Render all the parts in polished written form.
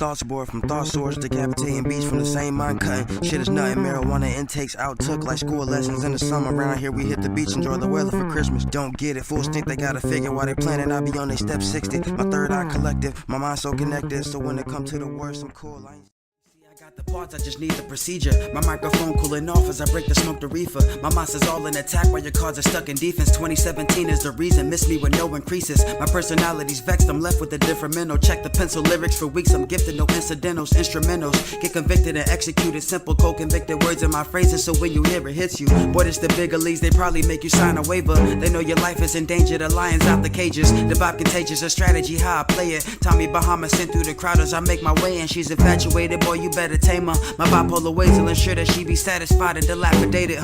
thoughts born from thought source, decapitating beats from the same mind cutting. Shit is nothing, marijuana intakes outtook like school lessons in the summer. Around here we hit the beach, enjoy the weather for Christmas. Don't get it, fools think they gotta figure why they planning. I be on they step 60, my third eye collective, my mind so connected. So when it come to the worst, I'm cool. I got the parts, I just need the procedure. My microphone cooling off as I break the smoke to reefer. My monster's all in attack while your cards are stuck in defense. 2017 is the reason, miss me with no increases. My personality's vexed, I'm left with a different mental. Check the pencil lyrics for weeks, I'm gifted, no incidentals, instrumentals. Get convicted and executed, simple co-convicted words in my phrases. So when you hear it hits you, boy, it's the bigger leagues, they probably make you sign a waiver. They know your life is in danger, the lions out the cages. The vibe contagious, a strategy, how I play it. Tommy Bahama sent through the crowd as I make my way in. She's infatuated, boy, you better tame her. My bipolar ways will ensure that she be satisfied and dilapidated,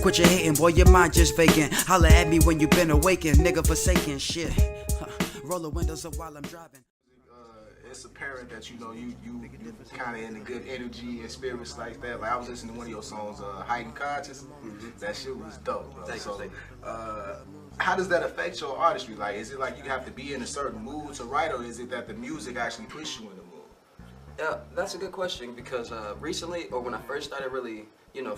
Quit your hating, boy, your mind just vacant. Holla at me when you been awakened, nigga forsaken, shit. Roll the windows up while I'm driving. It's apparent that you kind of in the good energy and spirits like that. Like I was listening to one of your songs, Heightened Conscious. That shit was dope, bro. So, how does that affect your artistry? Like, is it like you have to be in a certain mood to write, or is it that the music actually puts you in the mood? Yeah, that's a good question because recently, or when I first started really,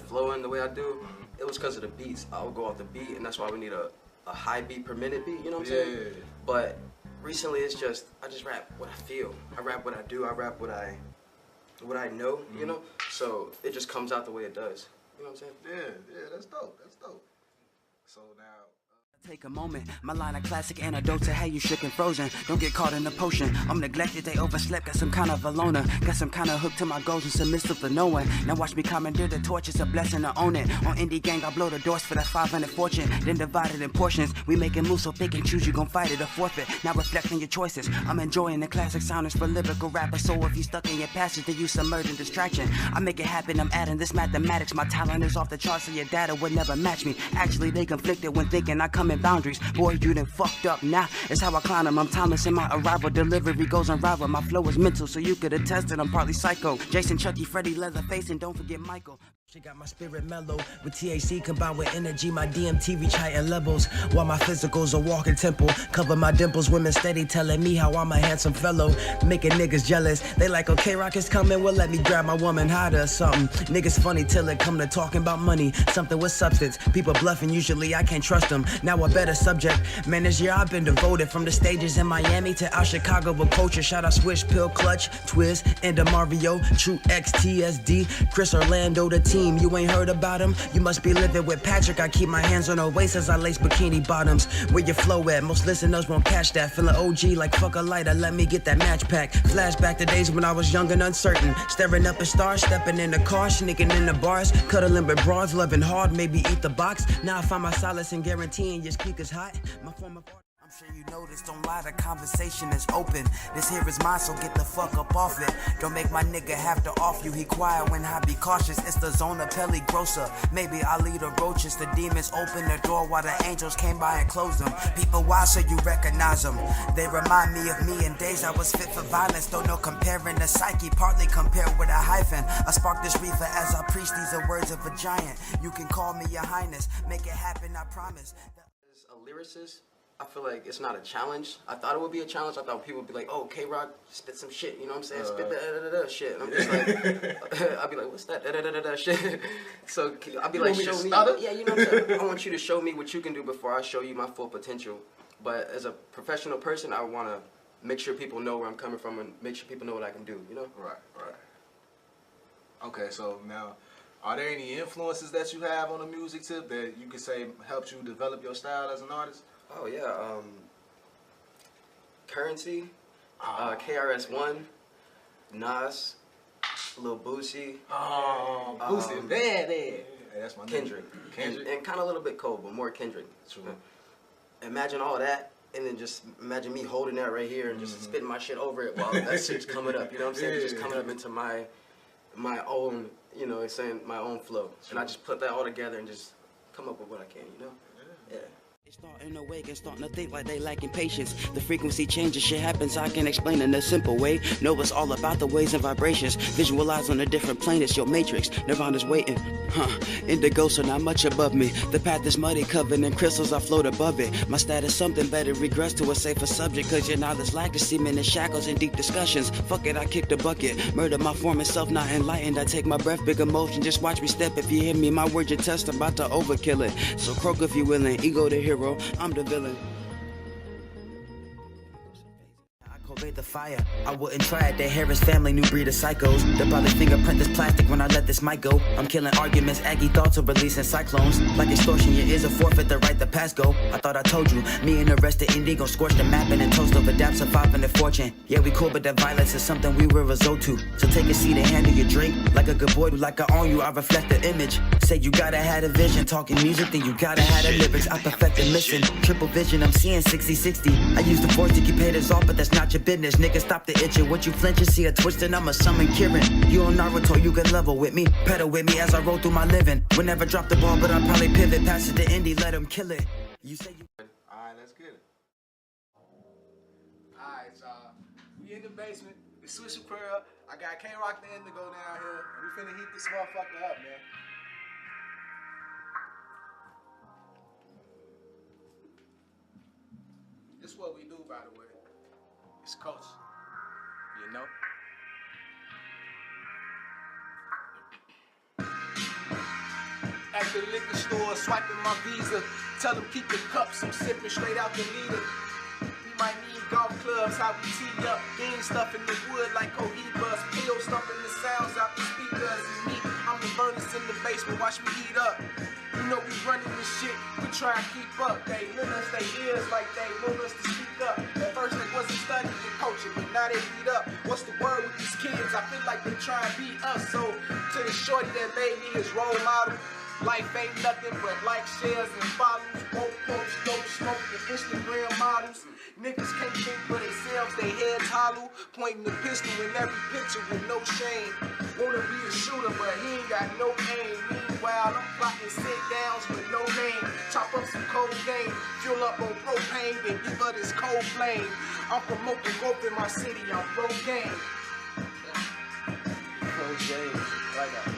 flowing the way I do, it was because of the beats. I would go off the beat, and that's why we need a high beat per minute beat, you know what I'm saying? But recently, it's just, I just rap what I feel. I rap what I do, I rap what I know, you know? So it just comes out the way it does, you know what I'm saying? Yeah, that's dope, that's dope. So now... Take a moment, my line of classic antidote to how you shook and frozen. Don't get caught in the potion. I'm neglected, they overslept, got some kind of a loner. Got some kind of hook to my goals and submissive for no one. Now watch me commandeer the torch, it's a blessing to own it. On Indie Gang, I blow the doors for that 500 fortune. Then divide it in portions. We making moves so thick and choose, you gon' fight it or forfeit. Now reflect on your choices. I'm enjoying the classic sounders for lyrical rappers. So if you stuck in your passage, then you submerged in distraction. I make it happen, I'm adding this mathematics. My talent is off the charts, so your data would never match me. Actually, they conflicted when thinking I come in boundaries. Boy, you done fucked up now. It's how I climb them. I'm timeless in my arrival. Delivery goes unrivaled. My flow is mental, so you could attest that I'm partly psycho. Jason, Chucky, Freddy, Leatherface, and don't forget Michael. She got my spirit mellow with THC combined with energy. My DMT reach higher levels while my physical's a walking temple. Cover my dimples, women steady telling me how I'm a handsome fellow, making niggas jealous. They like, okay, Rock is coming, well let me grab my woman hotter or something. Niggas funny till it come to talking about money, something with substance. People bluffing, usually I can't trust them. Now a better subject, man, this year I've been devoted from the stages in Miami to out Chicago with culture. Shout out Swish, Pill, Clutch, Twiz, and Mario, True X, TSD, Chris Orlando, the team. You ain't heard about him? You must be living with Patrick. I keep my hands on her waist as I lace bikini bottoms. Where your flow at? Most listeners won't catch that. Feeling OG like fuck a lighter. Let me get that match pack. Flashback to days when I was young and uncertain. Staring up at stars, stepping in the car, sneaking in the bars, cuddling with broads, loving hard, maybe eat the box. Now I find my solace in guaranteeing your speakers hot. My form of art. I'm sure you noticed, don't lie, the conversation is open. This here is mine, so get the fuck up off it. Don't make my nigga have to off you. He quiet when I be cautious. It's the zona Peligrosa. Maybe I'll lead the roaches. The demons open the door while the angels came by and closed them. People wise so you recognize them. They remind me of me in days I was fit for violence. Don't know comparing the psyche, partly compared with a hyphen. I spark this reefer as I preach, these are words of a giant. You can call me your highness. Make it happen, I promise. As a lyricist, I feel like it's not a challenge. I thought it would be a challenge. I thought people would be like, oh, K-Rock, spit some shit, you know what I'm saying? Spit the shit. And I'm just like, I'll be like, what's that shit? So I'll be like, show me. Yeah, you know what I'm saying? I want you to show me what you can do before I show you my full potential. But as a professional person, I want to make sure people know where I'm coming from and make sure people know what I can do, you know? Right. Okay, so now, are there any influences that you have on the music tip that you could say helped you develop your style as an artist? Oh yeah, Currency, KRS-One, Nas, Lil Boosie. Oh, Boosie, bad. Yeah, that's my Kendrick. And kind of a little bit Cole, but more Kendrick. True. Imagine all that, and then just imagine me holding that right here and just spitting my shit over it while that shit's coming up. You know what I'm saying? Just coming up into my own, you know, my own flow, and I just put that all together and just come up with what I can. You know? Yeah. Starting to wake and starting to think like they lacking patience. The frequency changes, shit happens, I can explain in a simple way. Know it's all about the waves and vibrations. Visualize on a different plane, it's your matrix. Nirvana's waiting, indigo, so not much above me. The path is muddy, covered in crystals, I float above it. My status something better, regress to a safer subject. Cause your knowledge lack to semen in shackles and deep discussions. Fuck it, I kick the bucket. Murder my form and self not enlightened. I take my breath, big emotion, just watch me step. If you hear me, my words your test, about to overkill it. So croak if you willing, ego the hero. I'm the villain. The fire, I wouldn't try it. The Harris family, new breed of psychos. They'll probably fingerprint this plastic when I let this mic go. I'm killing arguments, aggy thoughts are releasing cyclones. Like extortion, your ears a forfeit the right to pass go. I thought I told you, me and the rest of Indigo scorched the mapping and toast of adapt, surviving the fortune. Yeah, we cool, but that violence is something we will resort to. So take a seat and handle your drink. Like a good boy, like I own you, I reflect the image. Say you gotta have a vision, talking music, then you gotta have the lyrics. I perfect the mission, triple vision, I'm seeing 60-60. I use the force to keep haters off, but that's not your business. Nigga, stop the itching. What you flinching? See a twist and I'ma summon Kirin. You on Naruto, you can level with me. Pedal with me as I roll through my living. Would never drop the ball, but I'll probably pivot. Pass it to Indy, let him kill it. You say you... Alright, let's get it. Alright, y'all. We in the basement. It's Swisher Pearl. I got Krock The Indigo down here. We finna heat this motherfucker up, man. This is what we do, by the way. It's coach, you know? At the liquor store, swiping my Visa. Tell them keep the cups, I'm sipping straight out the leader. We might need golf clubs, how we tee up. Bean stuff in the wood like Cohibas. Pill stuffing the sounds out the speakers. And me, I'm the furnace in the basement, watch me heat up. You know we running this shit, we try and keep up. They lend us their ears like they want us to speak up. At first they wasn't studying and coaching, but now they beat up. What's the word with these kids? I feel like they try and beat us. So to the shorty that made me his role model, life ain't nothing but like, shares, and follows. Woke quotes, dope smoke, and Instagram models. Niggas can't think for themselves, they heads hollow. Pointing the pistol in every picture with no shame. Wanna be a shooter, but he ain't got no aim. Meanwhile, I'm plotting sit-downs with no name. Chop up some cocaine, fuel up on propane, then give her this cold flame. I'm promoting growth in my city, I'm pro-game. Pro-game, like that.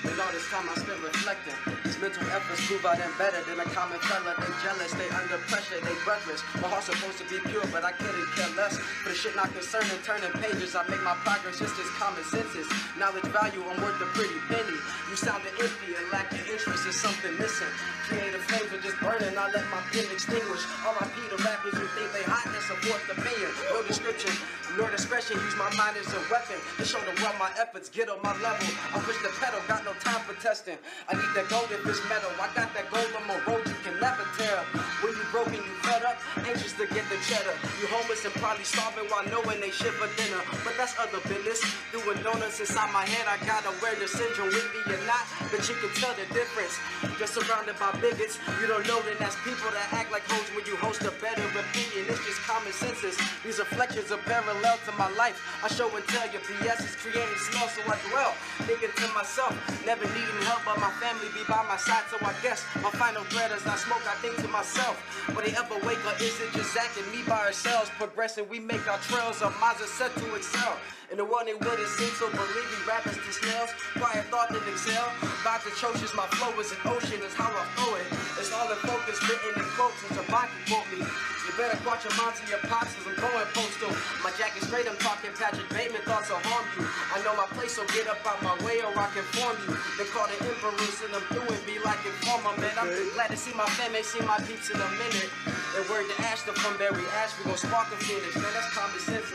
And all this time I spent reflecting. These mental efforts prove I am better than a common fella. They jealous, they under pressure, they breathless. My heart's supposed to be pure, but I couldn't care less. For the shit not concerning, turning pages, I make my progress just as common sense is. Knowledge value, I'm worth a pretty penny. You sounding empty and lacking interest, is something missing. Creative flames are just burning, I let my pen extinguish. R.I.P. to rappers who think they hot and support the opinion. No description, nor discretion, use my mind as a weapon to show the world my efforts get on my level. I push the pedal, got no time for testing. I need that gold in this metal. I got that gold on my road you can never tell. When you broken, you fed up, anxious to get the cheddar. You homeless and probably starving while knowing they shit for dinner. But that's other business. Doing donuts inside my head, I gotta wear the syndrome with me or not. But you can tell the difference. Just surrounded by bigots. You don't know that that's people that act like hoes when you host a better opinion. It's just common senses. These reflections are parallel to my life. I show and tell your BS is creating smell, so I dwell. Thinking to myself, never needing help, but my family be by my side. So I guess my final threat as I smoke, I think to myself, will they ever wake or is it just Zach and me by ourselves? Progressing, we make our trails, our minds are set to excel. And the one they wouldn't seem so believe me, rappers to snails. Quiet thought that excel. About atrocious, my flow is an ocean, is how I throw it. It's all in focus, written in quotes, as a body quote me. You better watch your minds and your pops as I'm going postal. My jacket straight, I'm talking Patrick Bateman, thoughts will harm you. I know my place, so get up out my way or I can form you. They call the emperor, and I'm through and be like informer, man. I'm glad to see my fam, ain't seen my peeps in a minute. And word to Ashton from Barry Ash, we gon' spark a finish, man, that's common sense.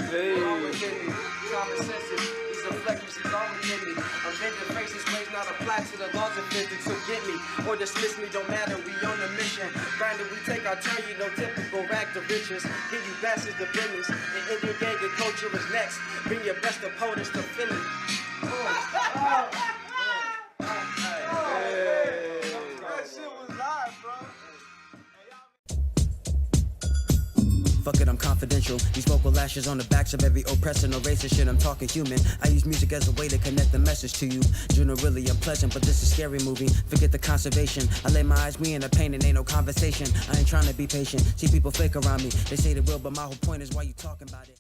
Hey. Common sense, these reflections, these all within me. I'm bending faces, ways not apply to the laws of physics. So get me or dismiss me, don't matter, we on a mission. Grinding, we take our turn, you know, typical rag to riches. Give you bastards the business. The Indian gang and culture is next. Bring your best opponents to finish. Fuck it, I'm confidential. These vocal lashes on the backs of every oppressor, no racist shit, I'm talking human. I use music as a way to connect the message to you. Generally unpleasant, but this is a scary movie. Forget the conservation. I lay my eyes, we in the pain and ain't no conversation. I ain't trying to be patient. See people fake around me. They say they will, but my whole point is why you talking about it.